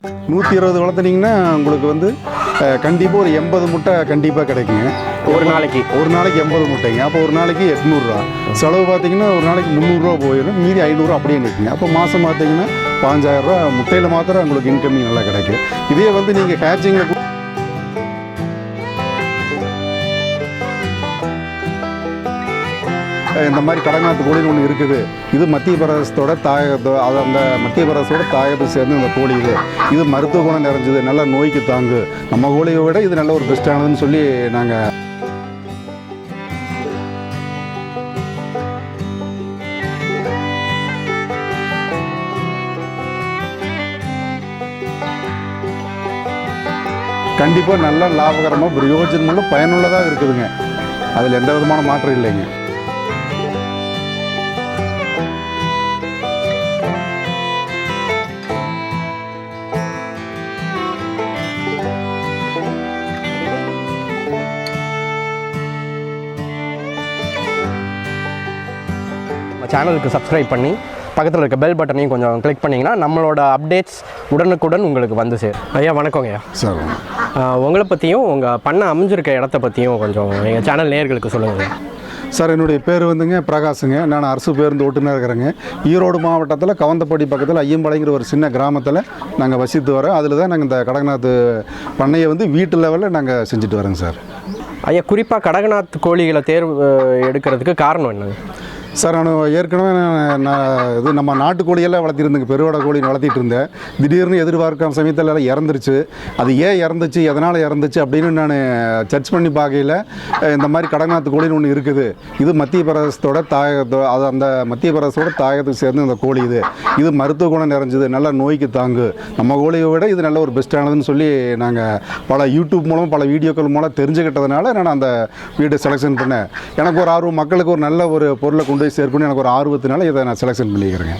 120 வளர்த்துனீங்கன்னா உங்களுக்கு வந்து கண்டிப்பாக ஒரு 80 முட்டை கண்டிப்பாக கிடைக்குங்க. ஒரு நாளைக்கு 80 முட்டைங்க. அப்போ ஒரு நாளைக்கு 800 செலவு பார்த்தீங்கன்னா ஒரு நாளைக்கு 300 போயிடும், மீதி 500 அப்படியே நிற்குங்க. அப்போ மாதம் பார்த்தீங்கன்னா 5000 முட்டையில் மாத்திரம் உங்களுக்கு இன்கமிங் நல்லா கிடைக்கும். இதே வந்து நீங்கள் ஹேச்சிங்கில் இந்த மாதிரி கடக்நாத் கோழின்னு ஒன்று இருக்குது. இது மத்திய பிரதேசத்தோட அது அந்த மத்திய பிரதேசத்தோட தாயத்தை சேர்ந்து இந்த கோழி இது மருத்துவ குணம் நிறைஞ்சது, நல்லா நோய்க்கு தாங்கு, நம்ம கோழியை விட இது நல்ல ஒரு பெஸ்ட்டானதுன்னு சொல்லி நாங்கள் கண்டிப்பாக நல்ல லாபகரமாக பிரயோஜனமுள்ள பயனுள்ளதாக இருக்குதுங்க. அதில் எந்த விதமான மாற்றம் இல்லைங்க. சேனலுக்கு சப்ஸ்கிரைப் பண்ணி பக்கத்தில் இருக்க பெல் பட்டனையும் கொஞ்சம் கிளிக் பண்ணிங்கன்னா நம்மளோட அப்டேட்ஸ் உடனுக்குடன் உங்களுக்கு வந்து சேரும். ஐயா வணக்கங்க. ஐயா சார், உங்களை பற்றியும் உங்கள் பண்ண அமைஞ்சிருக்க இடத்த பற்றியும் கொஞ்சம் எங்கள் சேனல் நேயர்களுக்கு சொல்லுங்கள். சார், என்னுடைய பேர் வந்துங்க பிரகாஷுங்க. நான் அரசு பேருந்து ஓட்டுநர் இருக்கிறேங்க. ஈரோடு மாவட்டத்தில் கவந்தப்படி பக்கத்தில் ஐயம்பாளையங்கிற ஒரு சின்ன கிராமத்தில் நாங்கள் வசித்து வரோம். அதில் தான் நாங்கள் இந்த கடக்நாத் பண்ணையை வந்து வீட்டு லெவலில் நாங்கள் செஞ்சுட்டு வரோங்க சார். ஐயா, குறிப்பாக கடக்நாத் கோழிகளை தேர்வு எடுக்கிறதுக்கு காரணம் என்னங்க? சார், நான் ஏற்கனவே இது நம்ம நாட்டுக்கோழியெல்லாம் வளர்த்திருந்தேங்க. பெருவடை கோழி வளர்த்திட்டு இருந்தேன். திடீர்னு எதிர்பார்க்காம சமயத்தில் எல்லாம் இறந்துருச்சு. அது ஏன் இறந்துச்சு, எதனால் இறந்துச்சு அப்படின்னு நான் சர்ச் பண்ணி பார்க்கையில் இந்த மாதிரி கடக்நாத் கோழின்னு ஒன்று இருக்குது. இது மத்திய பிரதேசத்தோட அது அந்த மத்திய பிரதேசத்தோட தாயத்துக்கு சேர்ந்து இந்த கோழி இது மருத்துவ குணம் நிறைஞ்சது, நல்லா நோய்க்கு தாங்கு, நம்ம கோழியை விட இது நல்ல ஒரு பெஸ்ட்டானதுன்னு சொல்லி நாங்கள் பல யூடியூப் மூலம் பல வீடியோக்கள் மூலம் தெரிஞ்சுக்கிட்டதுனால நான் அந்த வீட்டை செலெக்ஷன் பண்ணேன். எனக்கு ஒரு ஆர்வம், மக்களுக்கு ஒரு நல்ல ஒரு பொருளை கொண்டு சேர்க்கணும் எனக்கு ஒரு ஆர்வத்தினால இதை நான் செலெக்ஷன் பண்ணிக்கிறேங்க.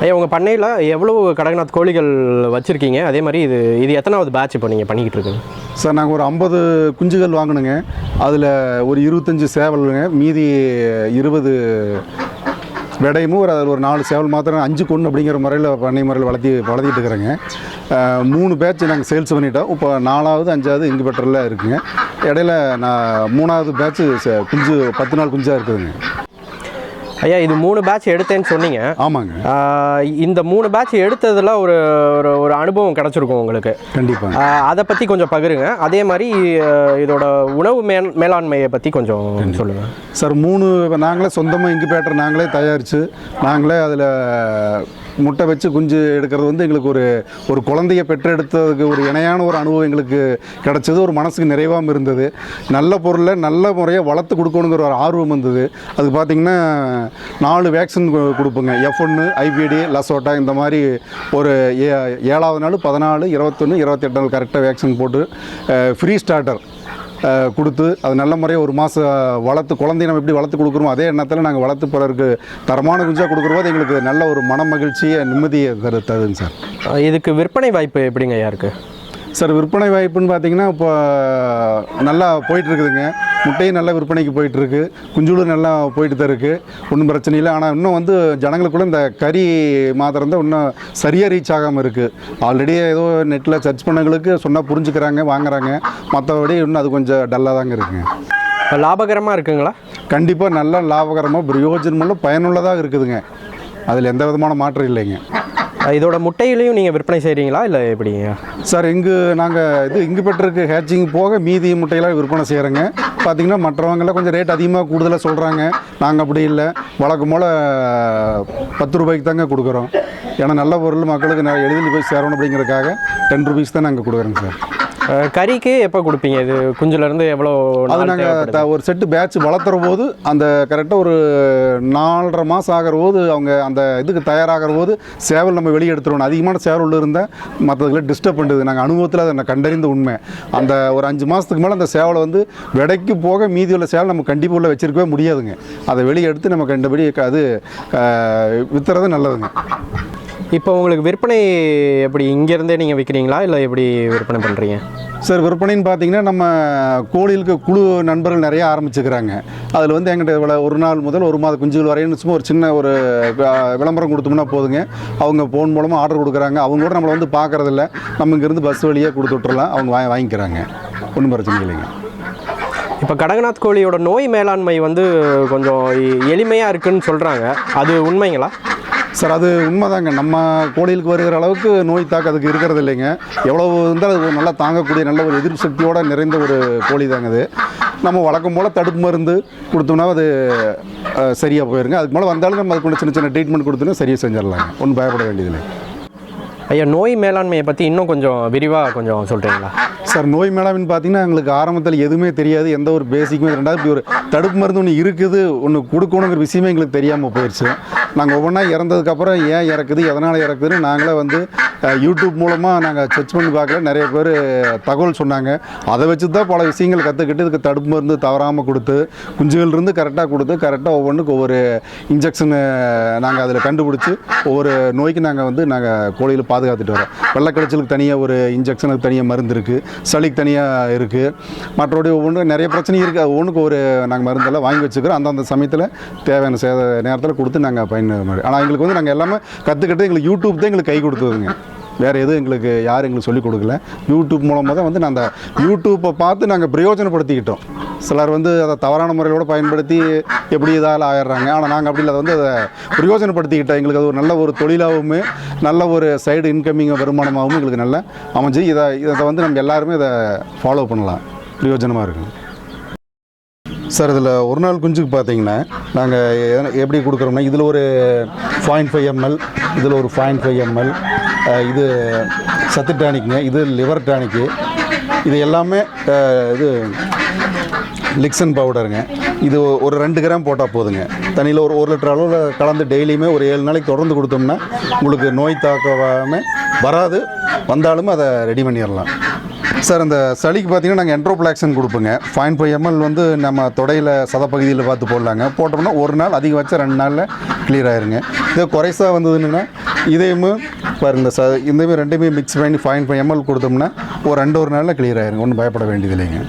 ஐயா, உங்கள் பண்ணையில் எவ்வளோ கடக்நாத் கோழிகள் வச்சுருக்கீங்க? அதே மாதிரி இது எத்தனாவது பேட்ச் இப்போ நீங்கள் பண்ணிக்கிட்டு இருக்குங்க? சார், நாங்கள் ஒரு 50 குஞ்சுகள் வாங்கணுங்க. அதில் ஒரு 25 சேவலுங்க, மீதி 20 விடையும் அதில் ஒரு 4 சேவல் மாத்திரம் 5 கொண்டு அப்படிங்கிற முறையில் பண்ணை முறையில் வளர்த்திட்டு இருக்கிறேங்க. 3 பேட்ச் நாங்கள் சேல்ஸ் பண்ணிட்டோம். இப்போ 4வது 5வது இன்குபேட்டரில் இருக்குங்க. இடையில நான் 3வது பேட்ச் குஞ்சு 10 நாள் குஞ்சாக இருக்குதுங்க. ஐயா, இது 3 பேட்ச் எடுத்தேன்னு சொன்னீங்க. ஆமாங்க. இந்த 3 பேட்ச் எடுத்ததில் ஒரு ஒரு அனுபவம் கிடச்சிருக்கும் உங்களுக்கு. கண்டிப்பாக. அதை பற்றி கொஞ்சம் பகிருங்க. அதே மாதிரி இதோட உணவு மேலாண்மையை பற்றி கொஞ்சம் சொல்லுங்கள். சார், 3 நாங்களே சொந்தமாக இன்குபேட்டர் நாங்களே தயாரித்து நாங்களே அதில் முட்டை வச்சு குஞ்சு எடுக்கிறது வந்து எங்களுக்கு ஒரு குழந்தைய பெற்றெடுத்ததுக்கு ஒரு இணையான ஒரு அனுபவம் எங்களுக்கு கிடச்சது. ஒரு மனசுக்கு நிறைவாகவும் இருந்தது. நல்ல பொருளை நல்ல முறையாக வளர்த்து கொடுக்கணுங்கிற ஒரு ஆர்வம் இருந்தது. அதுக்கு பார்த்திங்கன்னா 4 வேக்சின் கொடுப்போங்க. F1, IPD, லசோட்டா, இந்த மாதிரி ஒரு 7வது நாள் 14, 21, 28 நாள் கரெக்டாக வேக்சின் போட்டு ஃப்ரீ ஸ்டார்டர் கொடுத்து அது நல்ல முறையாக ஒரு மாதம் வளர்த்து குழந்தைய நம்ம எப்படி வளர்த்து கொடுக்குறோமோ அதே எண்ணத்தில் நாங்கள் வளர்த்து பிறருக்கு தரமான குஞ்சாக கொடுக்குறபோது எங்களுக்கு நல்ல ஒரு மன மகிழ்ச்சியை நிம்மதியை தருதுங்க சார். இதுக்கு விற்பனை வாய்ப்பு எப்படிங்க ஐயா இருக்குது? சார், விற்பனை வாய்ப்புன்னு பார்த்தீங்கன்னா இப்போ நல்லா போயிட்டுருக்குதுங்க. முட்டையும் நல்லா விற்பனைக்கு போயிட்டுருக்கு, குஞ்சுகளும் நல்லா போயிட்டு தான் இருக்குது, ஒன்றும் பிரச்சனை இல்லை. ஆனால் இன்னும் வந்து ஜனங்களுக்குள்ள இந்த கறி மாத்திரம் தான் இன்னும் சரியாக ரீச் ஆகாமல் இருக்குது. ஆல்ரெடி ஏதோ நெட்டில் சர்ச் பண்ணவங்களுக்கு சொன்னால் புரிஞ்சுக்கிறாங்க, வாங்குறாங்க. மற்றபடி இன்னும் அது கொஞ்சம் டல்லாக தாங்க இருக்குங்க. லாபகரமாக இருக்குங்களா? கண்டிப்பாக நல்லா லாபகரமாக பிரயோஜனமுள்ள பயனுள்ளதாக இருக்குதுங்க. அதில் எந்த விதமான மாற்றம் இல்லைங்க. இதோட முட்டையிலையும் நீங்கள் விற்பனை செய்கிறீங்களா இல்லை எப்படிங்க? சார், நாங்கள் இன்குபேட்டருக்கு ஹேச்சிங் போக மீதி முட்டையெல்லாம் விற்பனை செய்கிறோங்க. பார்த்திங்கன்னா மற்றவங்களாம் கொஞ்சம் ரேட் அதிகமாக கூடுதலாக சொல்கிறாங்க. நாங்கள் அப்படி இல்லை, வழக்கம் போல் 10 ரூபாய்க்கு தாங்க கொடுக்குறோம். ஏன்னா நல்ல பொருள் மக்களுக்கு எளிதில் போய் சேரணும் அப்படிங்கிறதுக்காக 10 ரூபீஸ் தான் நாங்கள் கொடுக்குறோங்க சார். கறிக்கு எப்போ கொடுப்பீங்க? இது குஞ்சுலேருந்து எவ்வளோ? அது நாங்கள் ஒரு செட்டு பேட்ச் வளர்த்துற போது அந்த கரெக்டாக ஒரு 4.5 மாதம் ஆகிற போது அவங்க அந்த இதுக்கு தயாராகிற போது சேவல் நம்ம வெளியே எடுத்துருவோம். அதிகமான சேவல் உள்ள இருந்தால் மற்றதுல டிஸ்டர்ப் பண்ணுது. நாங்கள் அனுபவத்தில் அதை கண்டறிந்த உண்மை. அந்த ஒரு 5 மாதத்துக்கு மேலே அந்த சேவலை வந்து விடைக்கு போக மீதி உள்ள சேவல் நம்ம கண்டிப்பாக உள்ள வச்சிருக்கவே முடியாதுங்க. அதை வெளியே எடுத்து நம்ம கண்டபடி அது விற்றுறது நல்லதுங்க. இப்போ உங்களுக்கு விற்பனை எப்படி இங்கேருந்தே நீங்கள் விற்கிறீங்களா இல்லை எப்படி விற்பனை பண்ணுறீங்க? சார் விற்பனைன்னு பார்த்தீங்கன்னா நம்ம கோழிகளுக்கு குழு நண்பர்கள் நிறைய ஆரம்பிச்சுக்கிறாங்க. அதில் வந்து எங்கிட்ட ஒரு நாள் முதல் ஒரு மாத குஞ்சுகள் வரையும் சும்மா ஒரு சின்ன ஒரு விளம்பரம் கொடுத்தோம்னா போதுங்க. அவங்க ஃபோன் மூலமாக ஆர்டர் கொடுக்குறாங்க. அவங்க கூட நம்மளை வந்து பார்க்குறதில்ல, நம்ம இங்கேருந்து பஸ் வழியாக கொடுத்து விட்றலாம். அவங்க வாங்கிக்கிறாங்க, ஒன்றும் பிரச்சனை இல்லைங்க. இப்போ கடகநாத் கோழியோட நோய் மேலாண்மை வந்து கொஞ்சம் எளிமையாக இருக்குதுன்னு சொல்கிறாங்க, அது உண்மைங்களா? சார் அது உண்மைதாங்க. நம்ம கோழிகளுக்கு வருகிற அளவுக்கு நோய் தாக்கம் அதுக்கு இருக்கிறது இல்லைங்க. எவ்வளோ இருந்தால் அது நல்லா தாங்கக்கூடிய நல்ல ஒரு எதிர்ப்பு சக்தியோடு நிறைந்த ஒரு கோழி தாங்க அது. நம்ம வழக்கம் போல் தடுப்பு மருந்து கொடுத்தோம்னா அது சரியாக போயிருங்க. அதுக்கு மேலே வந்தாலும் நம்ம அதுக்கு சின்ன சின்ன ட்ரீட்மெண்ட் கொடுத்தோன்னா சரியாக செஞ்சிடலாங்க, ஒன்றும் பயப்பட வேண்டியதில்லை. ஐயா, நோய் மேலாண்மையை பற்றி இன்னும் கொஞ்சம் விரிவாக கொஞ்சம் சொல்கிறீங்களா? சார் நோய் மேலாண்மைன்னு பார்த்தீங்கன்னா எங்களுக்கு ஆரம்பத்தில் எதுவுமே தெரியாது, எந்த ஒரு பேசிக்குமே. ரெண்டாவது இப்படி ஒரு தடுப்பு மருந்து ஒன்று இருக்குது, ஒன்று கொடுக்கணுங்கிற விஷயமே எங்களுக்கு தெரியாமல் போயிடுச்சு. நாங்கள் ஒவ்வொன்றா இறந்ததுக்கப்புறம் ஏன் இறக்குது, எதனால் இறக்குதுன்னு நாங்களே வந்து யூடியூப் மூலமாக நாங்கள் சர்ச் பண்ணி பார்க்கல, நிறைய பேர் தகவல் சொன்னாங்க. அதை வச்சு தான் பல விஷயங்கள் கற்றுக்கிட்டு இதுக்கு தடுப்பு மருந்து தவறாமல் கொடுத்து குஞ்சுகள் இருந்து கரெக்டாக கொடுத்து கரெக்டாக ஒவ்வொன்றுக்கு ஒவ்வொரு இன்ஜெக்ஷனு நாங்கள் அதில் கண்டுபிடிச்சி ஒவ்வொரு நோய்க்கு நாங்கள் கோழியில் பாதுகாத்துட்டு வரோம். வெள்ளைக்கழிச்சலுக்கு தனியாக ஒரு இன்ஜெக்ஷனுக்கு தனியாக மருந்து இருக்குது, சளிக்கு தனியாக இருக்குது, மற்றபடி ஒவ்வொன்றும் நிறைய பிரச்சனை இருக்குது. அது ஒன்றுக்கு ஒரு நாங்கள் மருந்தெல்லாம் வாங்கி வச்சுக்கிறோம். அந்தந்த சமயத்தில் தேவையான நேரத்தில் கொடுத்து நாங்கள் மாதிரி. ஆனால் எங்களுக்கு வந்து நாங்கள் எல்லாமே கற்றுக்கிட்டு எங்களுக்கு யூடியூப் தான் எங்களுக்கு கை கொடுத்ததுங்க. வேறு எதுவும் எங்களுக்கு யாரும் எங்களுக்கு சொல்லிக் கொடுக்கல. யூடியூப் மூலமாக தான் வந்து அந்த யூடியூப்பை பார்த்து நாங்கள் பிரயோஜனப்படுத்திக்கிட்டோம். சிலர் வந்து அதை தவறான முறையோடு பயன்படுத்தி எப்படி இதால் ஆயிடுறாங்க. ஆனால் நாங்கள் அப்படி இல்லை, அதை வந்து அதை பிரயோஜனப்படுத்திக்கிட்டோம். எங்களுக்கு அது ஒரு நல்ல ஒரு தொழிலாகவும் நல்ல ஒரு சைடு இன்கமிங் வருமானமாகவும் எங்களுக்கு நல்லா அமைஞ்சு இதை வந்து நம்ம எல்லாருமே இதை ஃபாலோ பண்ணலாம், பிரயோஜனமாக இருக்குங்க. சார் இதில் ஒரு நாள் குஞ்சுக்கு பார்த்தீங்கன்னா நாங்கள் எப்படி கொடுக்குறோம்னா இதில் ஒரு 0.5 ml, இதில் ஒரு 0.5 ml, இது சத்து டானிக்குங்க, இது லிவர் டானிக்கு, இது எல்லாமே இது லிக்சன் பவுடருங்க. இது ஒரு 2 கிராம் போட்டால் போதுங்க. தண்ணியில் ஒரு 1 லிட்டர் அளவில் கலந்து டெய்லியுமே ஒரு 7 நாளைக்கு தொடர்ந்து கொடுத்தோம்னா உங்களுக்கு நோய் தாக்காமல் வராது, வந்தாலும் அதை ரெடி பண்ணிடலாம். சார் அந்த சளிக்கு பார்த்தீங்கன்னா நாங்கள் என்ட்ரோப்ளாக்சன் கொடுப்போங்க. 0.5 ml வந்து நம்ம தொடையில் சதப்பகுதியில் பார்த்து போடலாங்க. போட்டோம்னா ஒரு நாள், அதிகபட்சம் 2 நாளில் கிளியர் ஆயிருங்க. இது குறைசாக வந்ததுன்னா இதையுமே பாருங்க இந்தமே ரெண்டுமே மிக்ஸ் பண்ணி 0.5 ml கொடுத்தோம்னா ஒரு 2 நாளில் கிளியர் ஆயிருங்க, ஒன்றும் பயப்பட வேண்டியது இல்லைங்க.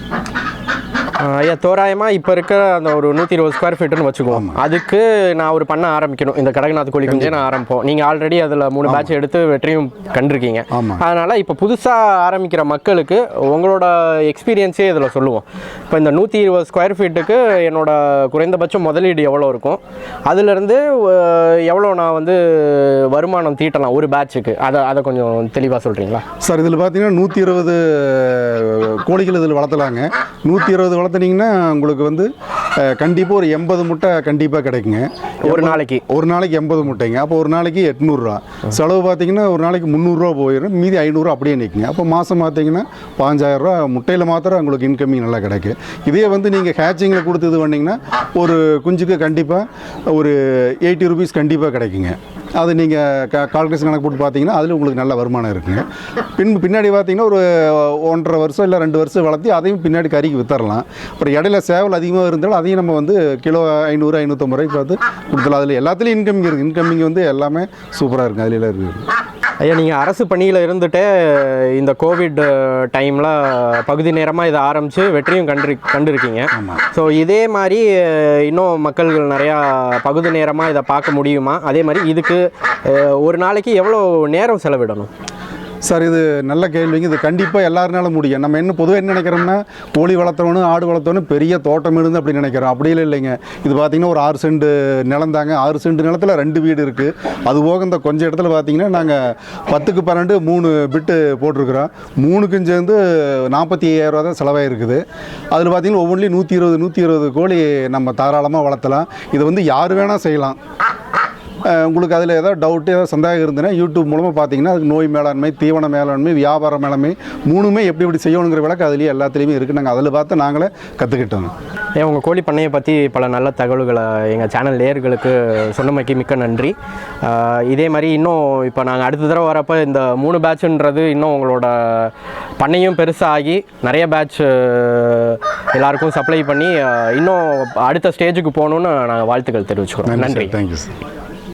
ஐயா, தோராயமாக இப்போ இருக்கிற அந்த ஒரு 120 ஸ்கொயர் ஃபீட்டுன்னு வச்சுக்குவோம். அதுக்கு நான் ஒரு பண்ண ஆரம்பிக்கணும், இந்த கடகநாத் கோழி குஞ்சே நான் ஆரம்பிப்போம். நீங்கள் ஆல்ரெடி அதில் 3 பேட்ச் எடுத்து வெற்றியும் கண்டிருக்கீங்க. அதனால் இப்போ புதுசாக ஆரம்பிக்கிற மக்களுக்கு உங்களோட எக்ஸ்பீரியன்ஸே இதில் சொல்லுவோம். இப்போ இந்த 120 ஸ்கொயர் ஃபீட்டுக்கு என்னோட குறைந்தபட்சம் முதலீடு எவ்வளோ இருக்கும், அதிலிருந்து எவ்வளோ நான் வந்து வருமானம் தீட்டலாம் ஒரு பேட்சுக்கு, அதை கொஞ்சம் தெளிவாக சொல்கிறீங்களா? சார் இதில் பார்த்தீங்கன்னா 120 கோழிகள் இதில் வளர்த்தலாங்க. 120 வளர்த்துனீங்கன்னா உங்களுக்கு வந்து கண்டிப்பாக ஒரு 80 முட்டை கண்டிப்பாக கிடைக்குங்க. ஒரு நாளைக்கு 80 முட்டைங்க. அப்போ ஒரு நாளைக்கு 800 ரூபா செலவு. பார்த்தீங்கன்னா ஒரு நாளைக்கு 300 ரூபா போயிடும், மீதி 500 அப்படியே நிற்குங்க. அப்போ மாதம் பார்த்தீங்கன்னா 5000 ரூபா முட்டையில் மாத்திரம் உங்களுக்கு இன்கமிங் நல்லா கிடைக்கும். இதே வந்து நீங்கள் ஹேச்சிங்கில் கொடுத்து இது பண்ணிங்கன்னா ஒரு குஞ்சுக்கு கண்டிப்பாக ஒரு 80 ருபீஸ் கண்டிப்பாக கிடைக்குங்க. அது நீங்கள் கால்குலேஷன் கணக்கு போட்டு பார்த்தீங்கன்னா அதில் உங்களுக்கு நல்ல வருமானம் இருக்குங்க. பின்னாடி பார்த்தீங்கன்னா ஒரு 1.5 வருஷம் இல்லை 2 வருஷம் வளர்த்தி அதையும் பின்னாடி கறிக்கு வித்தரலாம். அப்புறம் இடையில சேவல் அதிகமாக இருந்தாலும் அதையும் நம்ம வந்து கிலோ 500 550 ரூபாய்க்கு பார்த்து கொடுத்துலாம். அதில் எல்லாத்துலேயும் இன்கமிங் இருக்குது. இன்கமிங் வந்து எல்லாமே சூப்பராக இருக்குது, அதில் எல்லாம் இருக்குது. ஐயா, நீங்கள் அரசு பணியில் இருந்துகிட்டே இந்த கோவிட் டைமில் பகுதி நேரமாக இதை ஆரம்பித்து வெற்றியும் கண்டிருக்கீங்க. ஸோ இதே மாதிரி இன்னும் மக்கள்கள் நிறையா பகுதி நேரமாக இதை பார்க்க முடியுமா? அதே மாதிரி இதுக்கு ஒரு நாளைக்கு எவ்வளோ நேரம் செலவிடணும்? சார் இது நல்ல கேள்விங்க. இது கண்டிப்பாக எல்லாருனாலும் முடியும். நம்ம என்ன பொதுவாக என்ன நினைக்கிறோம்னா கோழி வளர்த்தவனும் ஆடு வளர்த்தவனும் பெரிய தோட்டம் இருந்து அப்படி நினைக்கிறோம். அப்படியே இல்லைங்க. இது பார்த்திங்கன்னா ஒரு 6 சென்ட் நிலந்தாங்க. 6 சென்ட் நிலத்தில் 2 வீடு இருக்குது. அதுபோக இந்த கொஞ்சம் இடத்துல பார்த்திங்கன்னா நாங்கள் 10க்கு 12 3 பிட்டு போட்டிருக்கிறோம். 3க்கும் சேர்ந்து 45,000 ரூபா தான் செலவாக இருக்குது. அதில் பார்த்திங்கன்னா ஒவ்வொன்றிலையும் 120 கோழி நம்ம தாராளமாக வளர்த்தலாம். இதை வந்து யார் வேணால் செய்யலாம். உங்களுக்கு அதில் ஏதாவது டவுட்டு ஏதாவது சந்தேகம் இருந்ததுன்னா யூடியூப் மூலமாக பார்த்தீங்கன்னா அதுக்கு நோய் மேலாண்மை, தீவன மேலாண்மை, வியாபார மேலாண்மை மூணுமே எப்படி செய்யணுங்கிற விளக்கு அதுலேயே எல்லாத்துலேயுமே இருக்குது. நாங்கள் அதில் பார்த்து நாங்களே கற்றுக்கிட்டோம். உங்கள் கோழி பண்ணையை பற்றி பல நல்ல தகவல்களை எங்கள் சேனல் நேயர்களுக்கு சொன்னமைக்கு மிக்க நன்றி. இதே மாதிரி இன்னும் இப்போ நாங்கள் அடுத்த தடவை வரப்போ இந்த 3 பேட்சுன்றது இன்னும் உங்களோட பண்ணையும் பெருசாகி நிறைய பேட்ச் எல்லாருக்கும் சப்ளை பண்ணி இன்னும் அடுத்த ஸ்டேஜுக்கு போகணுன்னு நாங்கள் வாழ்த்துக்கள் தெரிவிச்சுக்கிறோம். நன்றி. Thank you sir.